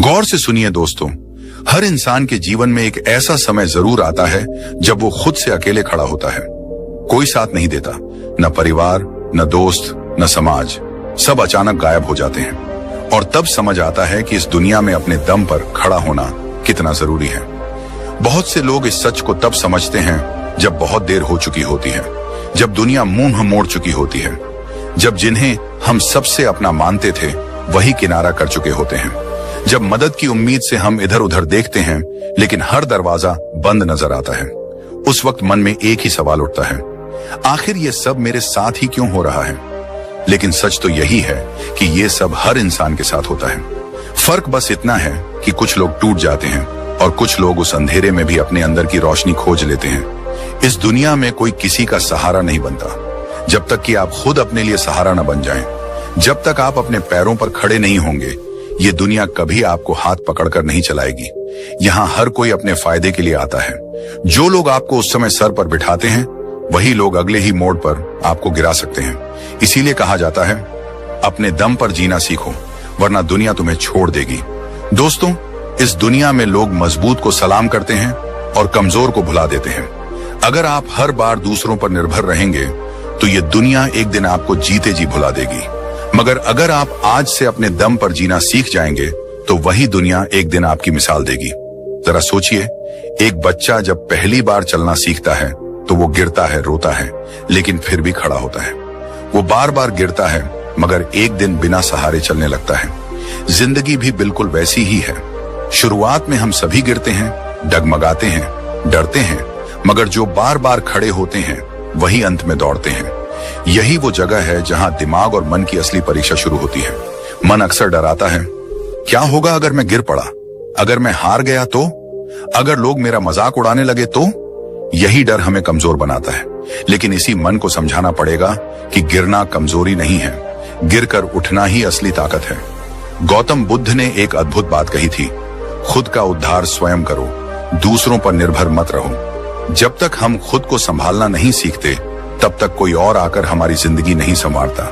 गौर से सुनिए दोस्तों, हर इंसान के जीवन में एक ऐसा समय जरूर आता है जब वो खुद से अकेले खड़ा होता है। कोई साथ नहीं देता, न परिवार, न दोस्त, न समाज, सब अचानक गायब हो जाते हैं। और तब समझ आता है कि इस दुनिया में अपने दम पर खड़ा होना कितना जरूरी है। बहुत से लोग इस सच को तब समझते हैं जब बहुत देर हो चुकी होती है, जब दुनिया मुंह मोड़ चुकी होती है, जब जिन्हें हम सबसे अपना मानते थे वही किनारा कर चुके होते हैं, जब मदद की उम्मीद से हम इधर उधर देखते हैं लेकिन हर दरवाजा बंद नजर आता है। उस वक्त मन में एक ही सवाल उठता है, आखिर ये सब मेरे साथ ही क्यों हो रहा है? लेकिन सच तो यही है कि ये सब हर इंसान के साथ होता है। फर्क बस इतना है कि कुछ लोग टूट जाते हैं और कुछ लोग उस अंधेरे में भी अपने अंदर की रोशनी खोज लेते हैं। इस दुनिया में कोई किसी का सहारा नहीं बनता जब तक कि आप खुद अपने लिए सहारा न बन जाएं। जब तक आप अपने पैरों पर खड़े नहीं होंगे, ये दुनिया कभी आपको हाथ पकड़कर नहीं चलाएगी। यहाँ हर कोई अपने फायदे के लिए आता है। जो लोग आपको उस समय सर पर बिठाते हैं वही लोग अगले ही मोड़ पर आपको गिरा सकते हैं। इसीलिए कहा जाता है, अपने दम पर जीना सीखो वरना दुनिया तुम्हें छोड़ देगी। दोस्तों, इस दुनिया में लोग मजबूत को सलाम करते हैं और कमजोर को भुला देते हैं। अगर आप हर बार दूसरों पर निर्भर रहेंगे तो ये दुनिया एक दिन आपको जीते जी भुला देगी। मगर अगर आप आज से अपने दम पर जीना सीख जाएंगे तो वही दुनिया एक दिन आपकी मिसाल देगी। जरा सोचिए, एक बच्चा जब पहली बार चलना सीखता है तो वो गिरता है, रोता है, लेकिन फिर भी खड़ा होता है। वो बार बार गिरता है मगर एक दिन बिना सहारे चलने लगता है। जिंदगी भी बिल्कुल वैसी ही है। शुरुआत में हम सभी गिरते हैं, डगमगाते हैं, डरते हैं, मगर जो बार बार खड़े होते हैं वही अंत में दौड़ते हैं। यही वो जगह है जहां दिमाग और मन की असली परीक्षा शुरू होती है। मन अक्सर डराता है, क्या होगा अगर मैं गिर पड़ा? अगर मैं हार गया तो? अगर लोग मेरा मजाक उड़ाने लगे तो? यही डर हमें कमजोर बनाता है। लेकिन इसी मन को समझाना पड़ेगा कि गिरना कमजोरी नहीं है, गिरकर उठना ही असली ताकत है। गौतम बुद्ध ने एक अद्भुत बात कही थी, खुद का उद्धार स्वयं करो, दूसरों पर निर्भर मत रहो। जब तक हम खुद को संभालना नहीं सीखते तब तक कोई और आकर हमारी जिंदगी नहीं संवारता।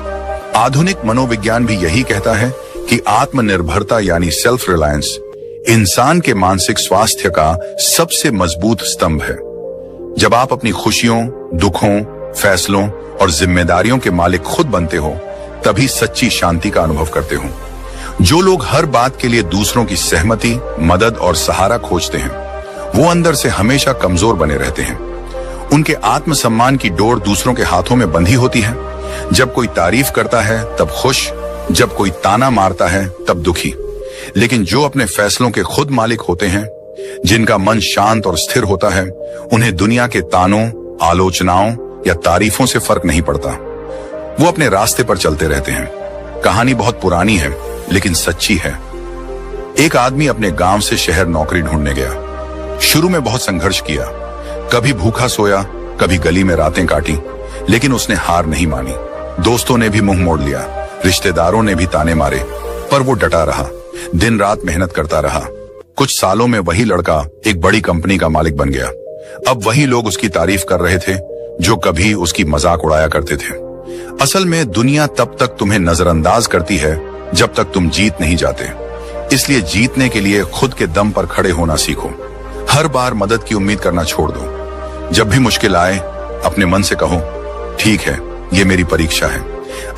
आधुनिक मनोविज्ञान भी यही कहता है कि आत्मनिर्भरता यानी सेल्फ रिलायंस इंसान के मानसिक स्वास्थ्य का सबसे मजबूत स्तंभ है। जब आप अपनी खुशियों, दुखों, फैसलों और जिम्मेदारियों के मालिक खुद बनते हो तभी सच्ची शांति का अनुभव करते हो। जो लोग हर बात के लिए दूसरों की सहमति, मदद और सहारा खोजते हैं वो अंदर से हमेशा कमजोर बने रहते हैं। उनके आत्मसम्मान की डोर दूसरों के हाथों में बंधी होती है। जब कोई तारीफ करता है तब खुश, जब कोई ताना मारता है तब दुखी। लेकिन जो अपने फैसलों के खुद मालिक होते हैं, जिनका मन शांत और स्थिर होता है, उन्हें दुनिया के तानों, आलोचनाओं या तारीफों से फर्क नहीं पड़ता। वो अपने रास्ते पर चलते रहते हैं। कहानी बहुत पुरानी है लेकिन सच्ची है। एक आदमी अपने गांव से शहर नौकरी ढूंढने गया। शुरू में बहुत संघर्ष किया, कभी भूखा सोया, कभी गली में रातें काटी, लेकिन उसने हार नहीं मानी। दोस्तों ने भी मुंह मोड़ लिया, रिश्तेदारों ने भी ताने मारे, पर वो डटा रहा, दिन रात मेहनत करता रहा। कुछ सालों में वही लड़का एक बड़ी कंपनी का मालिक बन गया। अब वही लोग उसकी तारीफ कर रहे थे जो कभी उसकी मजाक उड़ाया करते थे। असल में दुनिया तब तक तुम्हें नजरअंदाज करती है जब तक तुम जीत नहीं जाते। इसलिए जीतने के लिए खुद के दम पर खड़े होना सीखो। हर बार मदद की उम्मीद करना छोड़ दो। जब भी मुश्किल आए अपने मन से कहो, ठीक है, ये मेरी परीक्षा है,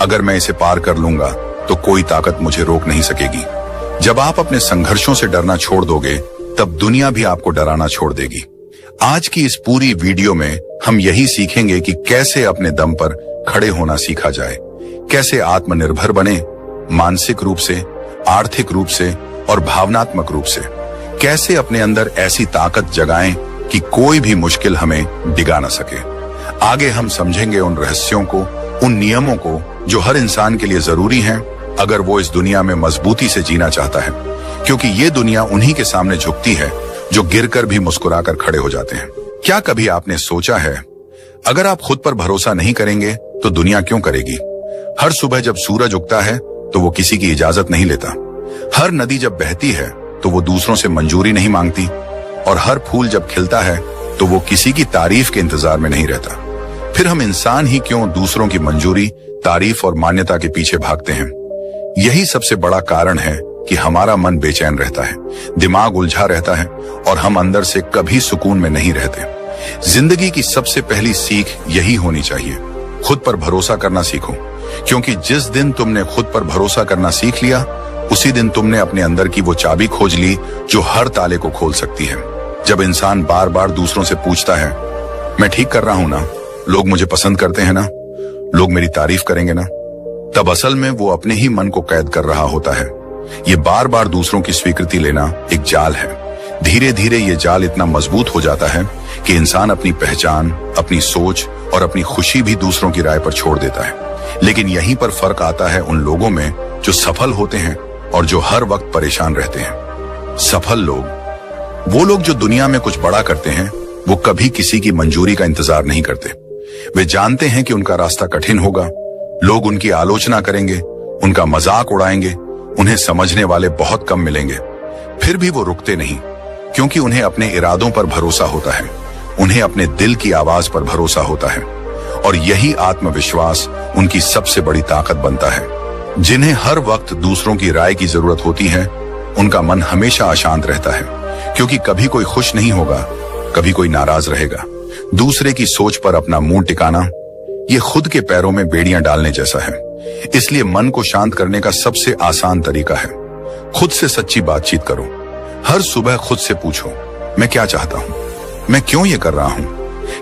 अगर मैं इसे पार कर लूंगा तो कोई ताकत मुझे रोक नहीं सकेगी। जब आप अपने संघर्षों से डरना छोड़ दोगे तब दुनिया भी आपको डराना छोड़ देगी। आज की इस पूरी वीडियो में हम यही सीखेंगे कि कैसे अपने दम पर खड़े होना सीखा जाए, कैसे आत्मनिर्भर बने, मानसिक रूप से, आर्थिक रूप से और भावनात्मक रूप से, कैसे अपने अंदर ऐसी ताकत जगाएं कि कोई भी मुश्किल हमें डिगा न सके। आगे हम समझेंगे उन रहस्यों को, उन नियमों को जो हर इंसान के लिए जरूरी हैं अगर वो इस दुनिया में मजबूती से जीना चाहता है, क्योंकि ये दुनिया उन्हीं के सामने झुकती है जो गिरकर भी मुस्कुराकर खड़े हो जाते हैं। क्या कभी आपने सोचा है, अगर आप खुद पर भरोसा नहीं करेंगे तो दुनिया क्यों करेगी? हर सुबह जब सूरज उगता है तो वो किसी की इजाजत नहीं लेता। हर नदी जब बहती है तो वो दूसरों से मंजूरी नहीं मांगती। और हर फूल जब खिलता है तो वो किसी की तारीफ के इंतजार में नहीं रहता। फिर हम इंसान ही क्यों दूसरों की मंजूरी, तारीफ और मान्यता के पीछे भागते हैं? यही सबसे बड़ा कारण है कि हमारा मन बेचैन रहता है, दिमाग उलझा रहता है और हम अंदर से कभी सुकून में नहीं रहते। जिंदगी की सबसे पहली सीख यही होनी चाहिए, खुद पर भरोसा करना सीखो, क्योंकि जिस दिन तुमने खुद पर भरोसा करना सीख लिया, उसी दिन तुमने अपने अंदर की वो चाबी खोज ली जो हर ताले को खोल सकती है। जब इंसान बार बार दूसरों से पूछता है, मैं ठीक कर रहा हूं ना, लोग मुझे पसंद करते हैं ना, लोग मेरी तारीफ करेंगे ना, तब असल में वो अपने ही मन को कैद कर रहा होता है। ये बार बार दूसरों की स्वीकृति लेना एक जाल है। धीरे धीरे ये जाल इतना मजबूत हो जाता है कि इंसान अपनी पहचान, अपनी सोच और अपनी खुशी भी दूसरों की राय पर छोड़ देता है। लेकिन यहीं पर फर्क आता है उन लोगों में जो सफल होते हैं और जो हर वक्त परेशान रहते हैं। सफल लोग, वो लोग जो दुनिया में कुछ बड़ा करते हैं, वो कभी किसी की मंजूरी का इंतजार नहीं करते। वे जानते हैं कि उनका रास्ता कठिन होगा, लोग उनकी आलोचना करेंगे, उनका मजाक उड़ाएंगे, उन्हें समझने वाले बहुत कम मिलेंगे। फिर भी वो रुकते नहीं, क्योंकि उन्हें अपने इरादों पर भरोसा होता है, उन्हें अपने दिल की आवाज पर भरोसा होता है, और यही आत्मविश्वास उनकी सबसे बड़ी ताकत बनता है। जिन्हें हर वक्त दूसरों की राय की जरूरत होती है, उनका मन हमेशा अशांत रहता है, क्योंकि कभी कोई खुश नहीं होगा, कभी कोई नाराज रहेगा। दूसरे की सोच पर अपना मुंह टिकाना, ये खुद के पैरों में बेड़ियां डालने जैसा है। इसलिए मन को शांत करने का सबसे आसान तरीका है, खुद से सच्ची बातचीत करो। हर सुबह खुद से पूछो, मैं क्या चाहता हूं, मैं क्यों ये कर रहा हूं,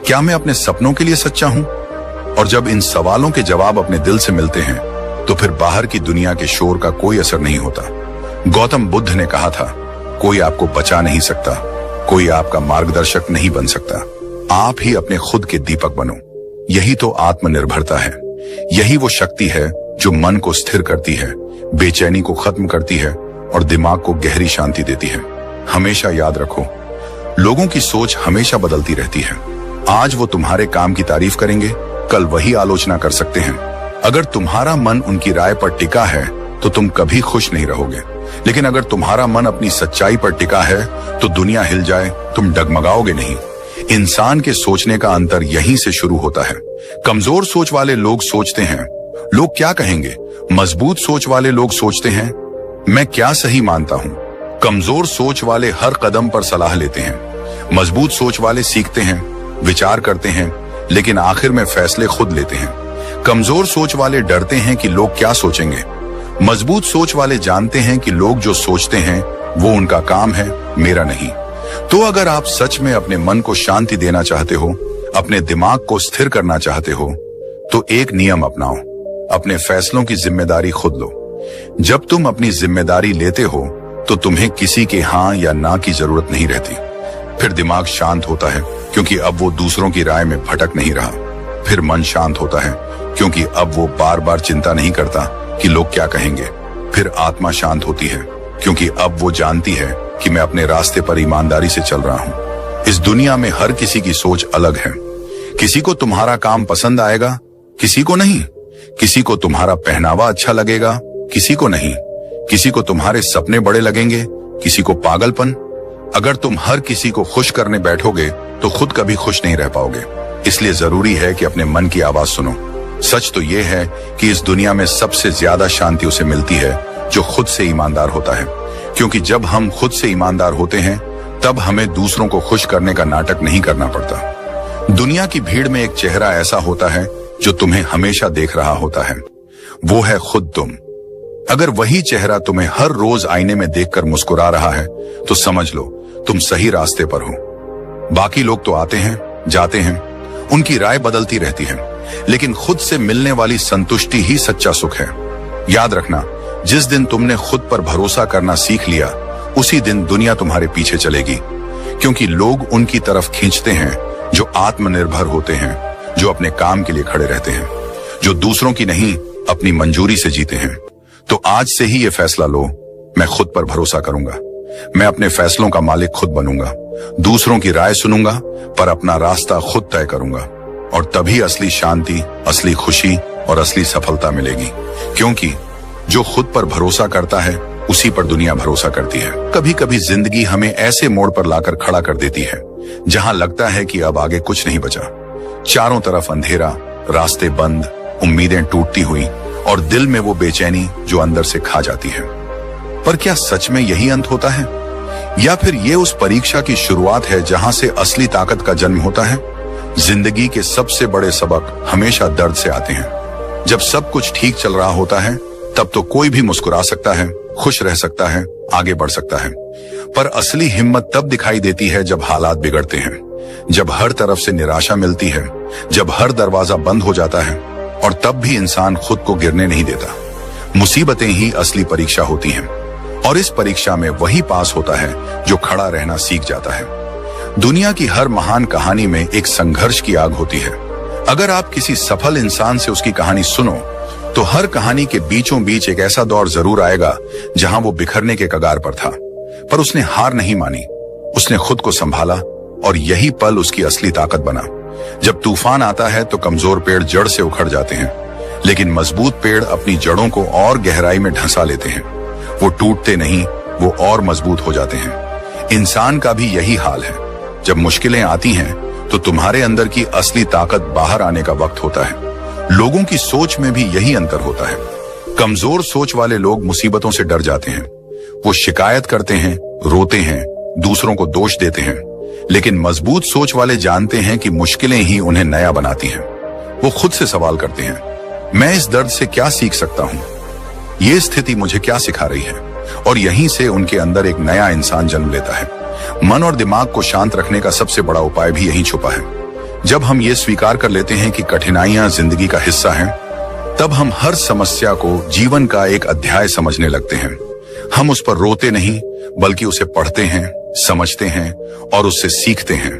क्या मैं अपने सपनों के लिए सच्चा हूं? और जब इन सवालों के जवाब अपने दिल से मिलते हैं, तो फिर बाहर की दुनिया के शोर का कोई असर नहीं होता। गौतम बुद्ध ने कहा था, कोई आपको बचा नहीं सकता, कोई आपका मार्गदर्शक नहीं बन सकता, आप ही अपने खुद के दीपक बनो। यही तो आत्मनिर्भरता है, यही वो शक्ति है जो मन को स्थिर करती है, बेचैनी को खत्म करती है और दिमाग को गहरी शांति देती है। हमेशा याद रखो, लोगों की सोच हमेशा बदलती रहती है। आज वो तुम्हारे काम की तारीफ करेंगे, कल वही आलोचना कर सकते हैं। अगर तुम्हारा मन उनकी राय पर टिका है, तो तुम कभी खुश नहीं रहोगे। लेकिन अगर तुम्हारा मन अपनी सच्चाई पर टिका है, तो दुनिया हिल जाए, तुम डगमगाओगे नहीं। इंसान के सोचने का अंतर यहीं से शुरू होता है। कमजोर सोच वाले लोग सोचते हैं, लोग क्या कहेंगे। मजबूत सोच वाले लोग सोचते हैं, मैं क्या सही मानता हूं। कमजोर सोच वाले हर कदम पर सलाह लेते हैं। मजबूत सोच वाले सीखते हैं, विचार करते हैं, लेकिन आखिर में फैसले खुद लेते हैं। कमजोर सोच वाले डरते हैं कि लोग क्या सोचेंगे। मजबूत सोच वाले जानते हैं कि लोग जो सोचते हैं वो उनका काम है, मेरा नहीं। तो अगर आप सच में अपने मन को शांति देना चाहते हो, अपने दिमाग को स्थिर करना चाहते हो, तो एक नियम अपनाओ, अपने फैसलों की जिम्मेदारी खुद लो। जब तुम अपनी जिम्मेदारी लेते हो, तो तुम्हें किसी के हाँ या ना की जरूरत नहीं रहती। फिर दिमाग शांत होता है, क्योंकि अब वो दूसरों की राय में भटक नहीं रहा। फिर मन शांत होता है, क्योंकि अब वो बार बार चिंता नहीं करता कि लोग क्या कहेंगे। फिर आत्मा शांत होती है, क्योंकि अब वो जानती है कि मैं अपने रास्ते पर ईमानदारी से चल रहा हूँ। इस दुनिया में हर किसी की सोच अलग है। किसी को तुम्हारा काम पसंद आएगा, किसी को नहीं। किसी को तुम्हारा पहनावा अच्छा लगेगा, किसी को नहीं। किसी को तुम्हारे सपने बड़े लगेंगे, किसी को पागलपन। अगर तुम हर किसी को खुश करने बैठोगे, तो खुद कभी खुश नहीं रह पाओगे। इसलिए जरूरी है कि अपने मन की आवाज सुनो। सच तो यह है कि इस दुनिया में सबसे ज्यादा शांति उसे मिलती है जो खुद से ईमानदार होता है, क्योंकि जब हम खुद से ईमानदार होते हैं, तब हमें दूसरों को खुश करने का नाटक नहीं करना पड़ता। दुनिया की भीड़ में एक चेहरा ऐसा होता है जो तुम्हें हमेशा देख रहा होता है, वो है खुद तुम। अगर वही चेहरा तुम्हें हर रोज आईने में देखकर मुस्कुरा रहा है, तो समझ लो तुम सही रास्ते पर हो। बाकी लोग तो आते हैं, जाते हैं, उनकी राय बदलती रहती है, लेकिन खुद से मिलने वाली संतुष्टि ही सच्चा सुख है। याद रखना, जिस दिन तुमने खुद पर भरोसा करना सीख लिया, उसी दिन दुनिया तुम्हारे पीछे चलेगी, क्योंकि लोग उनकी तरफ खींचते हैं जो आत्मनिर्भर होते हैं, जो अपने काम के लिए खड़े रहते हैं, जो दूसरों की नहीं अपनी मंजूरी से जीते हैं। तो आज से ही ये फैसला लो, मैं खुद पर भरोसा करूंगा, मैं अपने फैसलों का मालिक खुद बनूंगा, दूसरों की राय सुनूंगा, पर अपना रास्ता खुद तय करूंगा। और तभी असली शांति, असली खुशी और असली सफलता मिलेगी, क्योंकि जो खुद पर भरोसा करता है, उसी पर दुनिया भरोसा करती है। कभी कभी जिंदगी हमें ऐसे मोड़ पर लाकर खड़ा कर देती है जहां लगता है कि अब आगे कुछ नहीं बचा। चारों तरफ अंधेरा, रास्ते बंद, उम्मीदें टूटती हुई और दिल में वो बेचैनी जो अंदर से खा जाती है। पर क्या सच में यही अंत होता है, या फिर ये उस परीक्षा की शुरुआत है जहां से असली ताकत का जन्म होता है? जिंदगी के सबसे बड़े सबक हमेशा दर्द से आते हैं। जब सब कुछ ठीक चल रहा होता है तब तो कोई भी मुस्कुरा सकता है, खुश रह सकता है, आगे बढ़ सकता है। पर असली हिम्मत तब दिखाई देती है जब हालात बिगड़ते हैं, जब हर तरफ से निराशा मिलती है, जब हर दरवाजा बंद हो जाता है, और तब भी इंसान खुद को गिरने नहीं देता। मुसीबतें ही असली परीक्षा होती हैं, और इस परीक्षा में वही पास होता है जो खड़ा रहना सीख जाता है। दुनिया की हर महान कहानी में एक संघर्ष की आग होती है। अगर आप किसी सफल इंसान से उसकी कहानी सुनो तो हर कहानी के बीचों बीच एक ऐसा दौर जरूर आएगा जहां वो बिखरने के कगार पर था, पर उसने हार नहीं मानी, उसने खुद को संभाला, और यही पल उसकी असली ताकत बना। जब तूफान आता है तो कमजोर पेड़ जड़ से उखड़ जाते हैं, लेकिन मजबूत पेड़ अपनी जड़ों को और गहराई में ढंसा लेते हैं। वो टूटते नहीं, वो और मजबूत हो जाते हैं। इंसान का भी यही हाल है। जब मुश्किलें आती हैं तो तुम्हारे अंदर की असली ताकत बाहर आने का वक्त होता है। लोगों की सोच में भी यही अंतर होता है। कमजोर सोच वाले लोग मुसीबतों से डर जाते हैं, वो शिकायत करते हैं, रोते हैं, दूसरों को दोष देते हैं। लेकिन मजबूत सोच वाले जानते हैं कि मुश्किलें ही उन्हें नया बनाती हैं। वो खुद से सवाल करते हैं, मैं इस दर्द से क्या सीख सकता हूं, ये स्थिति मुझे क्या सिखा रही है, और यहीं से उनके अंदर एक नया इंसान जन्म लेता है। मन और दिमाग को शांत रखने का सबसे बड़ा उपाय भी यहीं छुपा है। जब हम ये स्वीकार कर लेते हैं कि कठिनाइयां जिंदगी का हिस्सा हैं, तब हम हर समस्या को जीवन का एक अध्याय समझने लगते हैं। हम उस पर रोते नहीं, बल्कि उसे पढ़ते हैं, समझते हैं और उससे सीखते हैं।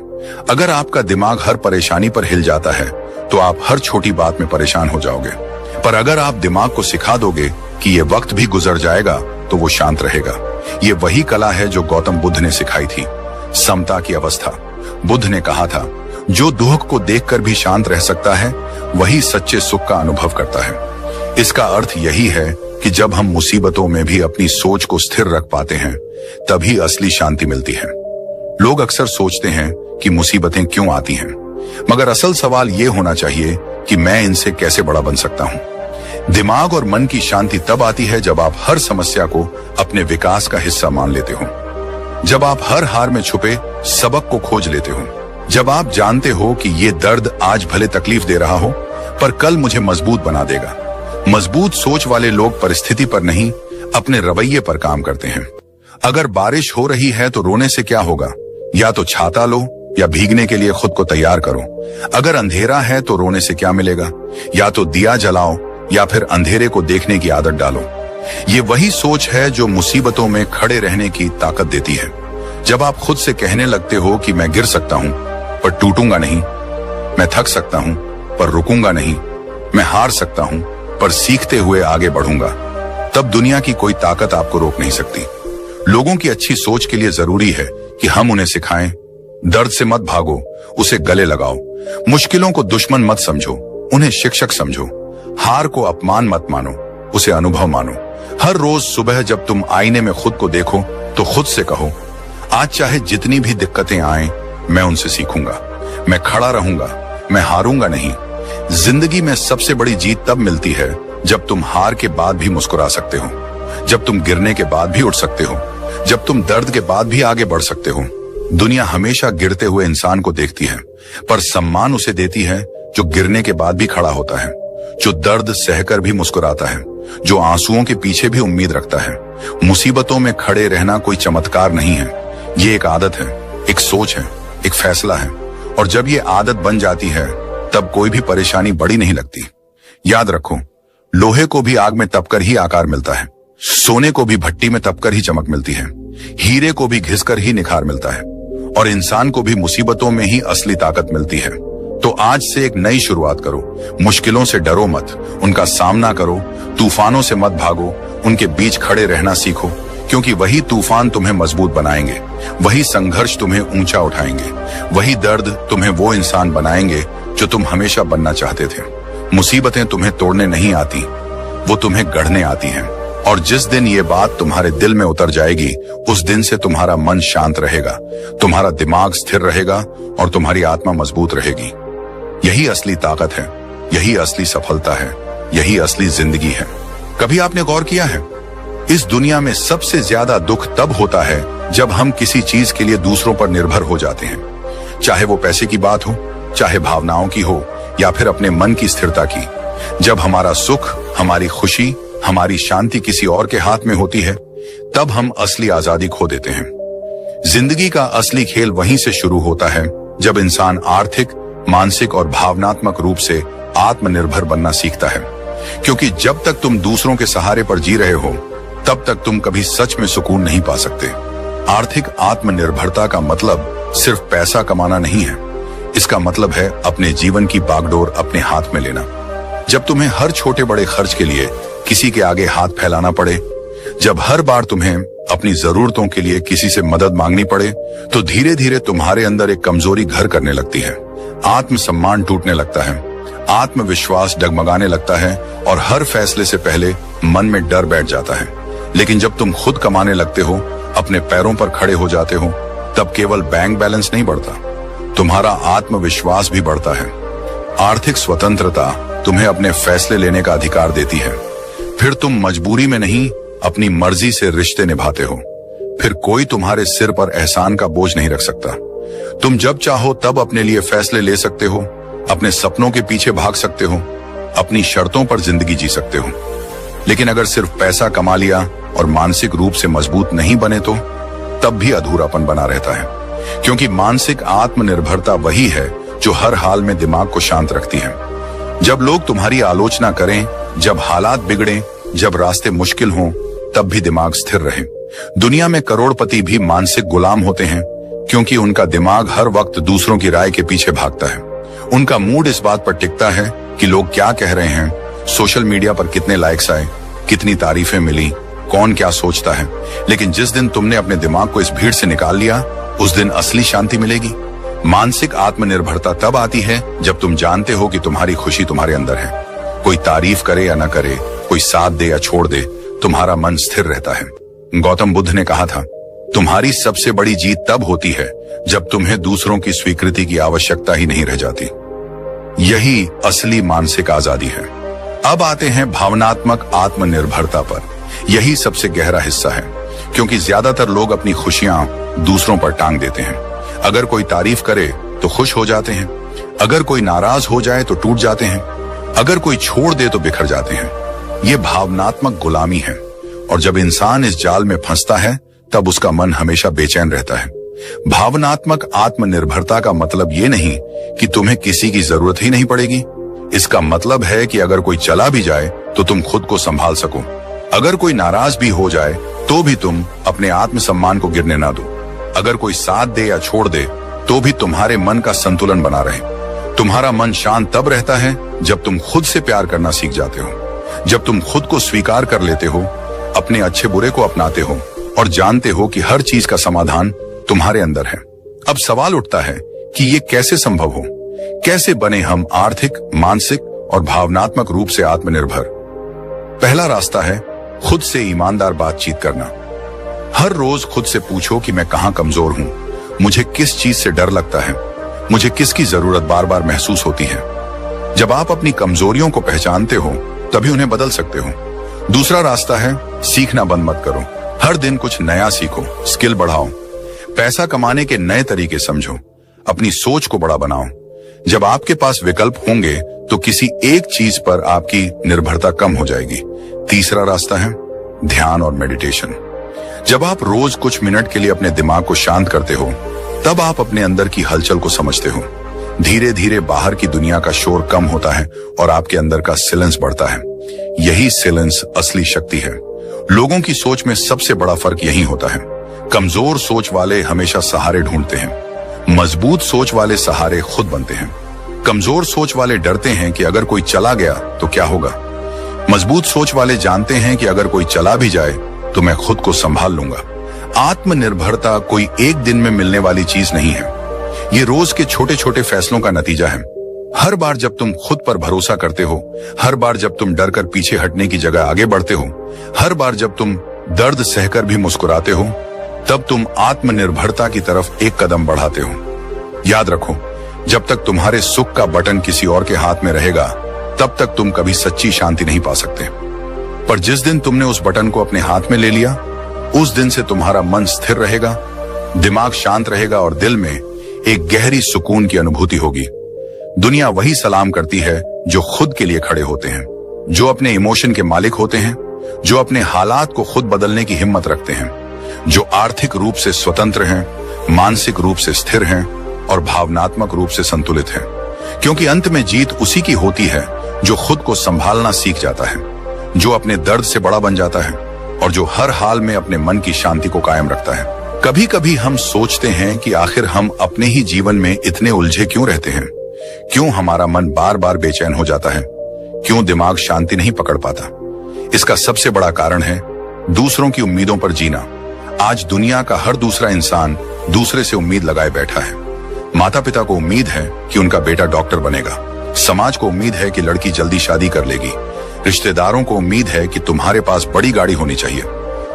अगर आपका दिमाग हर परेशानी पर हिल जाता है तो आप हर छोटी बात में परेशान हो जाओगे, पर अगर आप दिमाग को सिखा दोगे कि ये वक्त भी गुजर जाएगा तो वो शांत रहेगा। ये वही कला है जो गौतम बुद्ध ने सिखाई थी, समता की अवस्था। बुद्ध ने कहा था, जो दुख को देखकर भी शांत रह सकता है वही सच्चे सुख का अनुभव करता है। इसका अर्थ यही है कि जब हम मुसीबतों में भी अपनी सोच को स्थिर रख पाते हैं तभी असली शांति मिलती है। लोग अक्सर सोचते हैं कि मुसीबतें क्यों आती हैं, मगर असल सवाल ये होना चाहिए कि मैं इनसे कैसे बड़ा बन सकता हूं। दिमाग और मन की शांति तब आती है जब आप हर समस्या को अपने विकास का हिस्सा मान लेते हो, जब आप हर हार में छुपे सबक को खोज लेते हो, जब आप जानते हो कि ये दर्द आज भले तकलीफ दे रहा हो पर कल मुझे मजबूत बना देगा। मजबूत सोच वाले लोग परिस्थिति पर नहीं, अपने रवैये पर काम करते हैं। अगर बारिश हो रही है तो रोने से क्या होगा, या तो छाता लो या भीगने के लिए खुद को तैयार करो। अगर अंधेरा है तो रोने से क्या मिलेगा, या तो दिया जलाओ या फिर अंधेरे को देखने की आदत डालो। ये वही सोच है जो मुसीबतों में खड़े रहने की ताकत देती है। जब आप खुद से कहने लगते हो कि मैं गिर सकता हूं पर टूटूंगा नहीं, मैं थक सकता हूं पर रुकूंगा नहीं, मैं हार सकता हूं पर सीखते हुए आगे बढ़ूंगा, तब दुनिया की कोई ताकत आपको रोक नहीं सकती। लोगों की अच्छी सोच के लिए जरूरी है कि हम उन्हें सिखाएं, दर्द से मत भागो, उसे गले लगाओ। मुश्किलों को दुश्मन मत समझो, उन्हें शिक्षक समझो। हार को अपमान मत मानो, उसे अनुभव मानो। हर रोज सुबह जब तुम आईने में खुद को देखो तो खुद से कहो, आज चाहे जितनी भी दिक्कतें आएं, मैं उनसे सीखूंगा, मैं खड़ा रहूंगा, मैं हारूंगा नहीं। जिंदगी में सबसे बड़ी जीत तब मिलती है जब तुम हार के बाद भी मुस्कुरा सकते हो, जब तुम गिरने के बाद भी उठ सकते हो, जब तुम दर्द के बाद भी आगे बढ़ सकते हो। दुनिया हमेशा गिरते हुए इंसान को देखती है, पर सम्मान उसे देती है जो गिरने के बाद भी खड़ा होता है, जो दर्द सहकर भी मुस्कुराता है, जो आंसुओं के पीछे भी उम्मीद रखता है। मुसीबतों में खड़े रहना कोई चमत्कार नहीं है, ये एक आदत है, एक सोच है, एक फैसला है, और जब ये आदत बन जाती है तब कोई भी परेशानी बड़ी नहीं लगती। याद रखो, लोहे को भी आग में तपकर ही आकार मिलता है, सोने को भी भट्टी में तपकर ही चमक मिलती है, हीरे को भी घिसकर ही निखार मिलता है, और इंसान को भी मुसीबतों में ही असली ताकत मिलती है। तो आज से एक नई शुरुआत करो। मुश्किलों से डरो मत, उनका सामना करो। तूफानों से मत भागो, उनके बीच खड़े रहना सीखो, क्योंकि वही तूफान तुम्हें मजबूत बनाएंगे, वही संघर्ष तुम्हें ऊंचा उठाएंगे, वही दर्द तुम्हें वो इंसान बनाएंगे जो तुम हमेशा बनना चाहते थे। मुसीबतें तुम्हें तोड़ने नहीं आती, वो तुम्हें गढ़ने आती हैं। और जिस दिन ये बात तुम्हारे दिल में उतर जाएगी, उस दिन से तुम्हारा मन शांत रहेगा, तुम्हारा दिमाग स्थिर रहेगा और तुम्हारी आत्मा मजबूत रहेगी। यही असली ताकत है, यही असली सफलता है, यही असली जिंदगी है। कभी आपने गौर किया है, इस दुनिया में सबसे ज्यादा दुख तब होता है जब हम किसी चीज के लिए दूसरों पर निर्भर हो जाते हैं, चाहे वो पैसे की बात हो, चाहे भावनाओं की हो, या फिर अपने मन की स्थिरता की। जब हमारा सुख, हमारी खुशी, हमारी शांति किसी और के हाथ में होती है, तब हम असली आजादी खो देते हैं। जिंदगी का असली खेल वहीं से शुरू होता है जब इंसान आर्थिक, मानसिक और भावनात्मक रूप से आत्मनिर्भर बनना सीखता है। क्योंकि जब तक तुम दूसरों के सहारे पर जी रहे हो, तब तक तुम कभी सच में सुकून नहीं पा सकते। आर्थिक आत्मनिर्भरता का मतलब सिर्फ पैसा कमाना नहीं है। इसका मतलब है अपने जीवन की बागडोर अपने हाथ में लेना। जब तुम्हें हर छोटे बड़े खर्च के लिए किसी के आगे हाथ फैलाना पड़े, जब हर बार तुम्हें अपनी जरूरतों के लिए किसी से मदद मांगनी पड़े, तो धीरे धीरे तुम्हारे अंदर एक कमजोरी घर करने लगती है। आत्मसम्मान टूटने लगता है, आत्मविश्वास डगमगाने लगता है और हर फैसले से पहले मन में डर बैठ जाता है। लेकिन जब तुम खुद कमाने लगते हो, अपने पैरों पर खड़े हो जाते हो, तब केवल बैंक बैलेंस नहीं बढ़ता, तुम्हारा आत्मविश्वास भी बढ़ता है। आर्थिक स्वतंत्रता तुम्हें अपने फैसले लेने का अधिकार देती है। फिर तुम मजबूरी में नहीं, अपनी मर्जी से रिश्ते निभाते हो। फिर कोई तुम्हारे सिर पर एहसान का बोझ नहीं रख सकता। तुम जब चाहो तब अपने लिए फैसले ले सकते हो, अपने सपनों के पीछे भाग सकते हो, अपनी शर्तों पर जिंदगी जी सकते हो। लेकिन अगर सिर्फ पैसा कमा लिया और मानसिक रूप से मजबूत नहीं बने, तो तब भी अधूरापन बना रहता है। क्योंकि मानसिक आत्मनिर्भरता वही है जो हर हाल में दिमाग को शांत रखती है। जब लोग तुम्हारी आलोचना करें, जब हालात बिगड़ें, जब रास्ते मुश्किल हों, तब भी दिमाग स्थिर रहे। दुनिया में करोड़पति भी मानसिक गुलाम होते हैं, क्योंकि उनका दिमाग हर वक्त दूसरों की राय के पीछे भागता है। उनका मूड इस बात पर टिकता है कि लोग क्या कह रहे हैं, सोशल मीडिया पर कितने लाइक्स आए, कितनी तारीफें मिली, कौन क्या सोचता है। लेकिन जिस दिन तुमने अपने दिमाग को इस भीड़ से निकाल लिया, उस दिन असली शांति मिलेगी। मानसिक आत्मनिर्भरता तब आती है जब तुम जानते हो कि तुम्हारी खुशी तुम्हारे अंदर है। कोई तारीफ करे या न करे, कोई साथ दे या छोड़ दे, तुम्हारा मन स्थिर रहता है। गौतम बुद्ध ने कहा था, तुम्हारी सबसे बड़ी जीत तब होती है जब तुम्हें दूसरों की स्वीकृति की आवश्यकता ही नहीं रह जाती। यही असली मानसिक आजादी है। अब आते हैं भावनात्मक आत्मनिर्भरता पर। यही सबसे गहरा हिस्सा है, क्योंकि ज्यादातर लोग अपनी खुशियां दूसरों पर टांग देते हैं। अगर कोई तारीफ करे तो खुश हो जाते हैं, अगर कोई नाराज हो जाए तो टूट जाते हैं, अगर कोई छोड़ दे तो बिखर जाते हैं। ये भावनात्मक गुलामी है, और जब इंसान इस जाल में फंसता है, तब उसका मन हमेशा बेचैन रहता है। भावनात्मक आत्मनिर्भरता का मतलब ये नहीं कि तुम्हें किसी की जरूरत ही नहीं पड़ेगी। इसका मतलब है कि अगर कोई चला भी जाए तो तुम खुद को संभाल सको। अगर कोई नाराज भी हो जाए तो भी तुम अपने आत्मसम्मान को गिरने ना दो। अगर कोई साथ दे या छोड़ दे तो भी तुम्हारे मन का संतुलन बना रहे। तुम्हारा मन शांत तब रहता है जब तुम खुद से प्यार करना सीख जाते हो, जब तुम खुद को स्वीकार कर लेते हो, अपने अच्छे बुरे को अपनाते हो और जानते हो कि हर चीज का समाधान तुम्हारे अंदर है। अब सवाल उठता है कि ये कैसे संभव हो? कैसे बने हम आर्थिक, मानसिक और भावनात्मक रूप से आत्मनिर्भर? पहला रास्ता है खुद से ईमानदार बातचीत करना। हर रोज खुद से पूछो कि मैं कहां कमजोर हूं, मुझे किस चीज से डर लगता है, मुझे किसकी जरूरत बार बार महसूस होती है। जब आप अपनी कमजोरियों को पहचानते हो, तभी उन्हें बदल सकते हो। दूसरा रास्ता है सीखना बंद मत करो। हर दिन कुछ नया सीखो, स्किल बढ़ाओ, पैसा कमाने के नए तरीके समझो, अपनी सोच को बड़ा बनाओ। जब आपके पास विकल्प होंगे तो किसी एक चीज पर आपकी निर्भरता कम हो जाएगी। तीसरा रास्ता है ध्यान और मेडिटेशन। जब आप रोज कुछ मिनट के लिए अपने दिमाग को शांत करते हो, तब आप अपने अंदर की हलचल को समझते हो। धीरे धीरे बाहर की दुनिया का शोर कम होता है और आपके अंदर का साइलेंस बढ़ता है। यही साइलेंस असली शक्ति है। लोगों की सोच में सबसे बड़ा फर्क यही होता है। कमजोर सोच वाले हमेशा सहारे ढूंढते हैं, मजबूत सोच वाले सहारे खुद बनते हैं। कमजोर सोच वाले डरते हैं कि अगर कोई चला गया तो क्या होगा। मजबूत सोच वाले जानते हैं कि अगर कोई चला भी जाए तो मैं खुद को संभाल लूंगा। आत्मनिर्भरता कोई एक दिन में मिलने वाली चीज नहीं है। ये रोज के छोटे छोटे फैसलों का नतीजा है। हर बार जब तुम खुद पर भरोसा करते हो, हर बार जब तुम डर कर पीछे हटने की जगह आगे बढ़ते हो, हर बार जब तुम दर्द सहकर भी मुस्कुराते हो, तब तुम आत्मनिर्भरता की तरफ एक कदम बढ़ाते हो। याद रखो, जब तक तुम्हारे सुख का बटन किसी और के हाथ में रहेगा, तब तक तुम कभी सच्ची शांति नहीं पा सकते। पर जिस दिन तुमने उस बटन को अपने हाथ में ले लिया, उस दिन से तुम्हारा मन स्थिर रहेगा, दिमाग शांत रहेगा और दिल में एक गहरी सुकून की अनुभूति होगी। दुनिया वही सलाम करती है जो खुद के लिए खड़े होते हैं, जो अपने इमोशन के मालिक होते हैं, जो अपने हालात को खुद बदलने की हिम्मत रखते हैं, जो आर्थिक रूप से स्वतंत्र हैं, मानसिक रूप से स्थिर हैं और भावनात्मक रूप से संतुलित हैं। क्योंकि अंत में जीत उसी की होती है जो खुद को संभालना सीख जाता है, जो अपने दर्द से बड़ा बन जाता है और जो हर हाल में अपने मन की शांति को कायम रखता है। कभी कभी हम सोचते हैं कि आखिर हम अपने ही जीवन में इतने उलझे क्यों रहते हैं, क्यों हमारा मन बार बार बेचैन हो जाता है, क्यों दिमाग शांति नहीं पकड़ पाता। इसका सबसे बड़ा कारण है दूसरों की उम्मीदों पर जीना। आज दुनिया का हर दूसरा इंसान दूसरे से उम्मीद लगाए बैठा है। माता पिता को उम्मीद है कि उनका बेटा डॉक्टर बनेगा, समाज को उम्मीद है कि लड़की जल्दी शादी कर लेगी, रिश्तेदारों को उम्मीद है कि तुम्हारे पास बड़ी गाड़ी होनी चाहिए,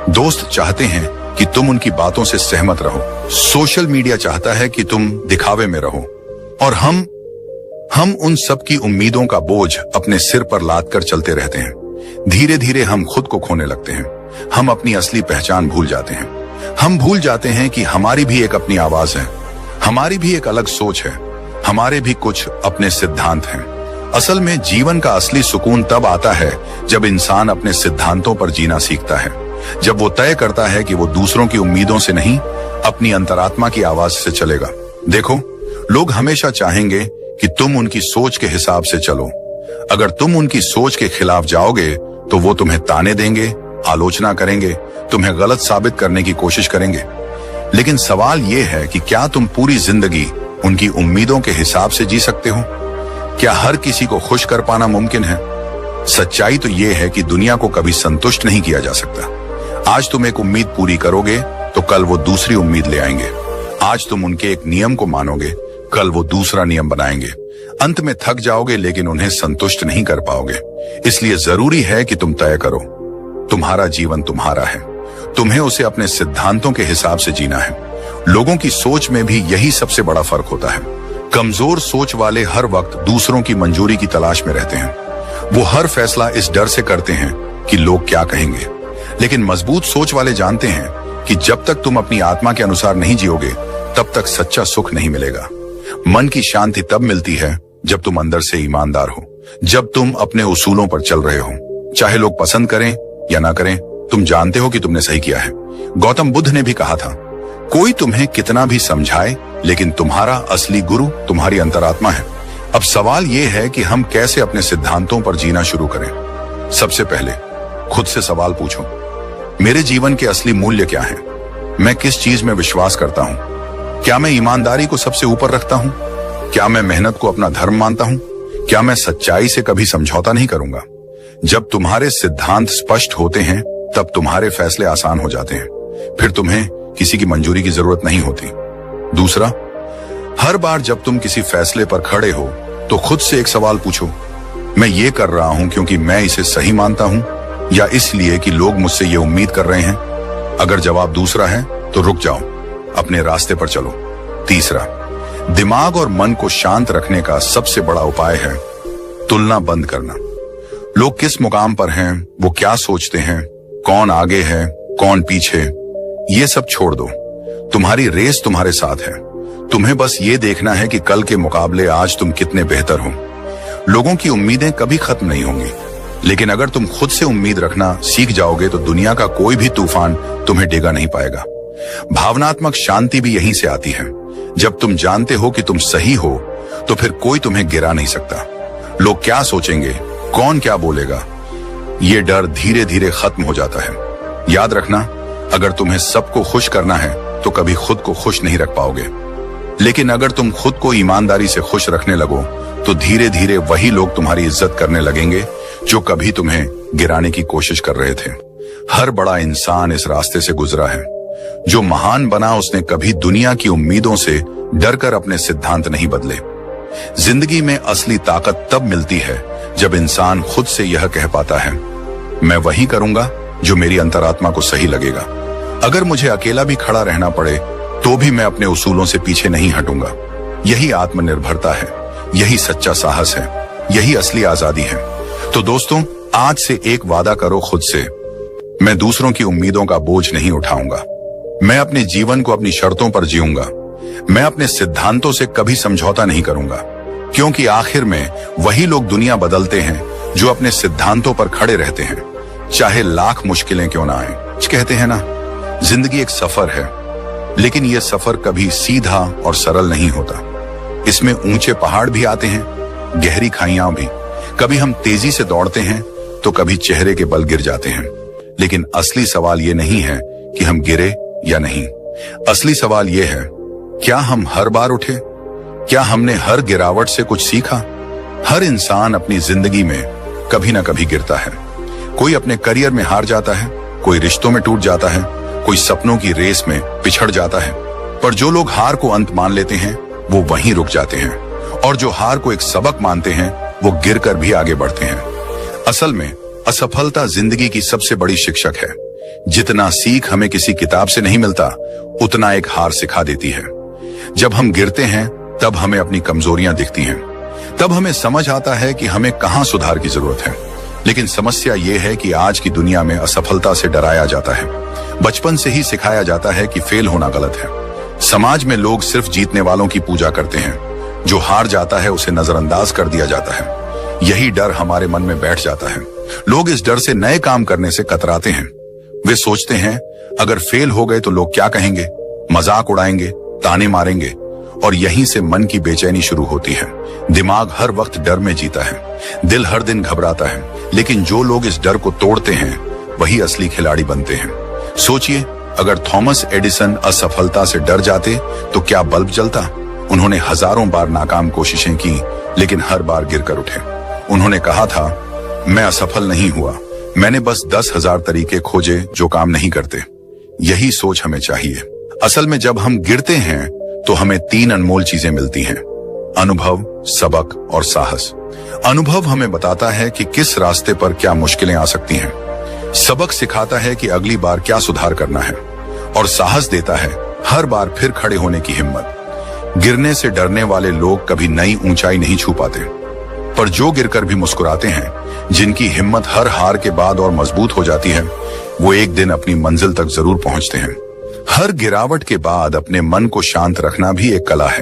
दोस्त चाहते हैं कि तुम उनकी बातों से सहमत रहो, सोशल मीडिया चाहता है कि तुम दिखावे में रहो और हम उन सब की उम्मीदों का बोझ अपने सिर पर लाद कर चलते रहते हैं। धीरे धीरे हम खुद को खोने लगते हैं, हम अपनी असली पहचान भूल जाते हैं। हम भूल जाते हैं कि हमारी भी एक अपनी आवाज है, हमारी भी एक अलग सोच है, हमारे भी कुछ अपने सिद्धांत हैं। असल में जीवन का असली सुकून तब आता है जब इंसान अपने सिद्धांतों पर जीना सीखता है, जब वो तय करता है कि वो दूसरों की उम्मीदों से नहीं, अपनी अंतरात्मा की आवाज से चलेगा। देखो, लोग हमेशा चाहेंगे कि तुम उनकी सोच के हिसाब से चलो। अगर तुम उनकी सोच के खिलाफ जाओगे तो वो तुम्हें ताने देंगे, आलोचना करेंगे, तुम्हें गलत साबित करने की कोशिश करेंगे। लेकिन सवाल ये है कि क्या तुम पूरी जिंदगी उनकी उम्मीदों के हिसाब से जी सकते हो? क्या हर किसी को खुश कर पाना मुमकिन है? सच्चाई तो ये है कि दुनिया को कभी संतुष्ट नहीं किया जा सकता। आज तुम एक उम्मीद पूरी करोगे तो कल वो दूसरी उम्मीद ले आएंगे। आज तुम उनके एक नियम को मानोगे, कल वो दूसरा नियम बनाएंगे। अंत में थक जाओगे लेकिन उन्हें संतुष्ट नहीं कर पाओगे। इसलिए जरूरी है कि तुम तय करो, तुम्हारा जीवन तुम्हारा है, तुम्हें उसे अपने सिद्धांतों के हिसाब से जीना है। लोगों की सोच में भी यही सबसे बड़ा फर्क होता है। कमजोर सोच वाले हर वक्त दूसरों की मंजूरी की तलाश में रहते हैं। वो हर फैसला इस डर से करते हैं कि लोग क्या कहेंगे। लेकिन मजबूत सोच वाले जानते हैं कि जब तक तुम अपनी आत्मा के अनुसार नहीं जियोगे, तब तक सच्चा सुख नहीं मिलेगा। मन की शांति तब मिलती है जब तुम अंदर से ईमानदार हो, जब तुम अपने उसूलों पर चल रहे हो। चाहे लोग पसंद करें या ना करें, तुम जानते हो कि तुमने सही किया है। गौतम बुद्ध ने भी कहा था, कोई तुम्हें कितना भी समझाए, लेकिन तुम्हारा असली गुरु तुम्हारी अंतरात्मा है। अब सवाल यह है कि हम कैसे अपने सिद्धांतों पर जीना शुरू करें। सबसे पहले खुद से सवाल पूछो, मेरे जीवन के असली मूल्य क्या हैं? मैं किस चीज में विश्वास करता हूं? क्या मैं ईमानदारी को सबसे ऊपर रखता हूं? क्या मैं मेहनत को अपना धर्म मानता हूं? क्या मैं सच्चाई से कभी समझौता नहीं करूंगा? जब तुम्हारे सिद्धांत स्पष्ट होते हैं, तब तुम्हारे फैसले आसान हो जाते हैं। फिर तुम्हें किसी की मंजूरी की जरूरत नहीं होती। दूसरा, हर बार जब तुम किसी फैसले पर खड़े हो तो खुद से एक सवाल पूछो, मैं ये कर रहा हूं क्योंकि मैं इसे सही मानता हूं या इसलिए कि लोग मुझसे ये उम्मीद कर रहे हैं? अगर जवाब दूसरा है तो रुक जाओ, अपने रास्ते पर चलो। तीसरा, दिमाग और मन को शांत रखने का सबसे बड़ा उपाय है तुलना बंद करना। लोग किस मुकाम पर हैं, वो क्या सोचते हैं, कौन आगे है, कौन पीछे, ये सब छोड़ दो। तुम्हारी रेस तुम्हारे साथ है। तुम्हें बस ये देखना है कि कल के मुकाबले आज तुम कितने बेहतर हो। लोगों की उम्मीदें कभी खत्म नहीं होंगी, लेकिन अगर तुम खुद से उम्मीद रखना सीख जाओगे तो दुनिया का कोई भी तूफान तुम्हें डिगा नहीं पाएगा। भावनात्मक शांति भी यहीं से आती है। जब तुम जानते हो कि तुम सही हो तो फिर कोई तुम्हें गिरा नहीं सकता। लोग क्या सोचेंगे, कौन क्या बोलेगा, ये डर धीरे धीरे खत्म हो जाता है। याद रखना, अगर तुम्हें सबको खुश करना है तो कभी खुद को खुश नहीं रख पाओगे। लेकिन अगर तुम खुद को ईमानदारी से खुश रखने लगो तो धीरे धीरे वही लोग तुम्हारी इज्जत करने लगेंगे जो कभी तुम्हें गिराने की कोशिश कर रहे थे। हर बड़ा इंसान इस रास्ते से गुजरा है। जो महान बना उसने कभी दुनिया की उम्मीदों से डरकर अपने सिद्धांत नहीं बदले। जिंदगी में असली ताकत तब मिलती है जब इंसान खुद से यह कह पाता है, मैं वही करूंगा जो मेरी अंतरात्मा को सही लगेगा। अगर मुझे अकेला भी खड़ा रहना पड़े तो भी मैं अपने उसूलों से पीछे नहीं हटूंगा। यही आत्मनिर्भरता है, यही सच्चा साहस है, यही असली आजादी है। तो दोस्तों, आज से एक वादा करो खुद से, मैं दूसरों की उम्मीदों का बोझ नहीं उठाऊंगा। मैं अपने जीवन को अपनी शर्तों पर जीऊंगा। मैं अपने सिद्धांतों से कभी समझौता नहीं करूंगा, क्योंकि आखिर में वही लोग दुनिया बदलते हैं जो अपने सिद्धांतों पर खड़े रहते हैं, चाहे लाख मुश्किलें क्यों ना आए। कहते हैं ना, जिंदगी एक सफर है, लेकिन यह सफर कभी सीधा और सरल नहीं होता। इसमें ऊंचे पहाड़ भी आते हैं, गहरी खाइयां भी। कभी हम तेजी से दौड़ते हैं तो कभी चेहरे के बल गिर जाते हैं। लेकिन असली सवाल यह नहीं है कि हम गिरे या नहीं। असली सवाल यह है, क्या हम हर बार उठे? क्या हमने हर गिरावट से कुछ सीखा? हर इंसान अपनी जिंदगी में कभी ना कभी गिरता है। कोई अपने करियर में हार जाता है, कोई रिश्तों में टूट जाता है, कोई सपनों की रेस में पिछड़ जाता है। पर जो लोग हार को अंत मान लेते हैं वो वहीं रुक जाते हैं, और जो हार को एक सबक मानते हैं वो गिरकर भी आगे बढ़ते हैं। असल में असफलता जिंदगी की सबसे बड़ी शिक्षक है। जितना सीख हमें किसी किताब से नहीं मिलता, उतना एक हार सिखा देती है। जब हम गिरते हैं तब हमें अपनी कमजोरियां दिखती हैं। तब हमें समझ आता है कि हमें कहां सुधार की जरूरत है। लेकिन समस्या यह है कि आज की दुनिया में असफलता से डराया जाता है। बचपन से ही सिखाया जाता है कि फेल होना गलत है। समाज में लोग सिर्फ जीतने वालों की पूजा करते हैं। जो हार जाता है उसे नजरअंदाज कर दिया जाता है। यही डर हमारे मन में बैठ जाता है। लोग इस डर से नए काम करने से कतराते हैं। वे सोचते हैं, अगर फेल हो गए तो लोग क्या कहेंगे, मजाक उड़ाएंगे, ताने मारेंगे, और यहीं से मन की बेचैनी शुरू होती है। दिमाग हर वक्त डर में जीता है, दिल हर दिन घबराता है। लेकिन जो लोग इस डर को तोड़ते हैं वही असली खिलाड़ी बनते हैं। सोचिए, अगर थॉमस एडिसन असफलता से डर जाते तो क्या बल्ब जलता? उन्होंने हजारों बार नाकाम कोशिशें की, लेकिन हर बार गिरकर उठे। उन्होंने कहा था, मैं असफल नहीं हुआ, मैंने बस 10,000 तरीके खोजे जो काम नहीं करते। यही सोच हमें चाहिए। असल में जब हम गिरते हैं तो हमें 3 अनमोल चीजें मिलती हैं: अनुभव, सबक और साहस। अनुभव हमें बताता है कि किस रास्ते पर क्या मुश्किलें आ सकती हैं। सबक सिखाता है कि अगली बार क्या सुधार करना है, और साहस देता है हर बार फिर खड़े होने की हिम्मत। गिरने से डरने वाले लोग कभी नई ऊंचाई नहीं छू पाते, पर जो गिरकर भी मुस्कुराते हैं, जिनकी हिम्मत हर हार के बाद और मजबूत हो जाती है, वो एक दिन अपनी मंजिल तक जरूर पहुंचते हैं। हर गिरावट के बाद अपने मन को शांत रखना भी एक कला है,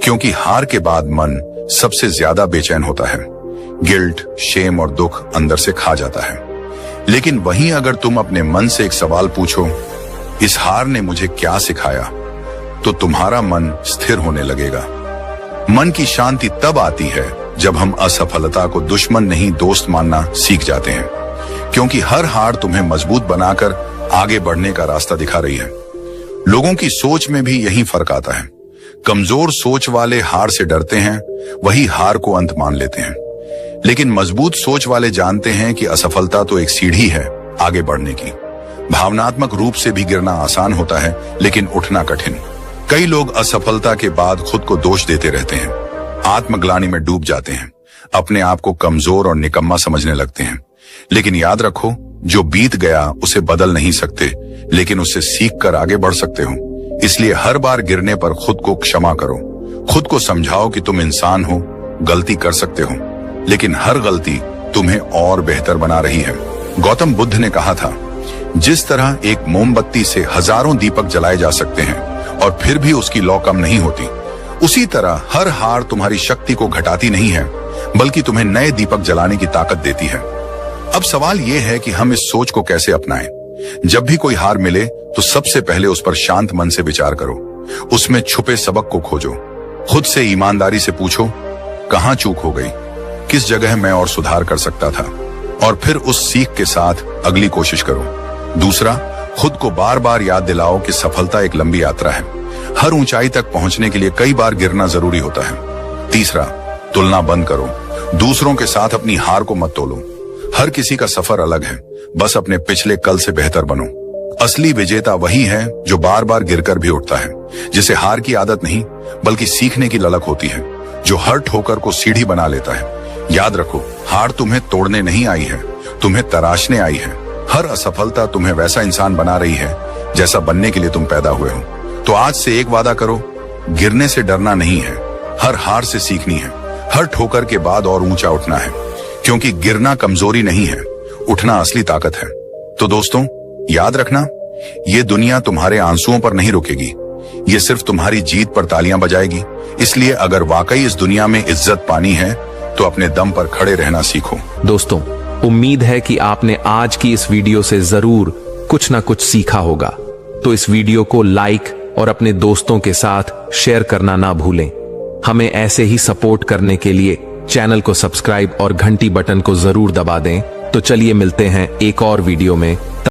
क्योंकि हार के बाद मन सबसे ज्यादा बेचैन होता है। गिल्ट, शेम और दुख अंदर से खा जाता है। लेकिन वहीं अगर तुम अपने मन से एक सवाल पूछो, इस हार ने मुझे क्या सिखाया, तो तुम्हारा मन स्थिर होने लगेगा। मन की शांति तब आती है जब हम असफलता को दुश्मन नहीं दोस्त मानना सीख जाते हैं, क्योंकि हर हार तुम्हें मजबूत बनाकर आगे बढ़ने का रास्ता दिखा रही है। लोगों की सोच में भी यही फर्क आता है। कमजोर सोच वाले हार से डरते हैं, वही हार को अंत मान लेते हैं। लेकिन मजबूत सोच वाले जानते हैं कि असफलता तो एक सीढ़ी है आगे बढ़ने की। भावनात्मक रूप से भी गिरना आसान होता है, लेकिन उठना कठिन। कई लोग असफलता के बाद खुद को दोष देते रहते हैं, आत्मग्लानि में डूब जाते हैं, अपने आप को कमजोर और निकम्मा समझने लगते हैं। लेकिन याद रखो, जो बीत गया उसे बदल नहीं सकते, लेकिन उससे सीख कर आगे बढ़ सकते हो। इसलिए हर बार गिरने पर खुद को क्षमा करो। खुद को समझाओ कि तुम इंसान हो, गलती कर सकते हो, लेकिन हर गलती तुम्हें और बेहतर बना रही है। गौतम बुद्ध ने कहा था, जिस तरह एक मोमबत्ती से हजारों दीपक जलाए जा सकते हैं और फिर भी उसकी लौ कम नहीं होती, उसी तरह हर हार तुम्हारी शक्ति को घटाती नहीं है, बल्कि तुम्हें नए दीपक जलाने की ताकत देती है। अब सवाल यह है कि हम इस सोच को कैसे अपनाएं। जब भी कोई हार मिले तो सबसे पहले उस पर शांत मन से विचार करो। उसमें छुपे सबक को खोजो। खुद से ईमानदारी से पूछो, कहां चूक हो गई, किस जगह मैं और सुधार कर सकता था, और फिर उस सीख के साथ अगली कोशिश करो। दूसरा, खुद को बार बार याद दिलाओ कि सफलता एक लंबी यात्रा है। हर ऊंचाई तक पहुंचने के लिए कई बार गिरना जरूरी होता है। तीसरा, तुलना बंद करो। दूसरों के साथ अपनी हार को मत तोलो। हर किसी का सफर अलग है, बस अपने पिछले कल से बेहतर बनो। असली विजेता वही है जो बार बार गिरकर भी उठता है, जिसे हार की आदत नहीं बल्कि सीखने की ललक होती है, जो हर ठोकर को सीढ़ी बना लेता है। याद रखो, हार तुम्हें तोड़ने नहीं आई है, तुम्हें तराशने आई है। हर असफलता तुम्हें वैसा इंसान बना रही है जैसा बनने के लिए तुम पैदा हुए हो। तो आज से एक वादा करो, गिरने से डरना नहीं है, हर हार से सीखनी है, हर ठोकर के बाद और ऊंचा उठना है। क्योंकि गिरना कमजोरी नहीं है, उठना असली ताकत है। तो दोस्तों, याद रखना, ये दुनिया तुम्हारे आंसुओं पर नहीं रुकेगी, ये सिर्फ तुम्हारी जीत पर तालियां बजाएगी। इसलिए अगर वाकई इस दुनिया में इज्जत पानी है तो अपने दम पर खड़े रहना सीखो। दोस्तों, उम्मीद है कि आपने आज की इस वीडियो से जरूर कुछ ना कुछ सीखा होगा। तो इस वीडियो को लाइक और अपने दोस्तों के साथ शेयर करना ना भूलें। हमें ऐसे ही सपोर्ट करने के लिए चैनल को सब्सक्राइब और घंटी बटन को जरूर दबा दें। तो चलिए मिलते हैं एक और वीडियो में।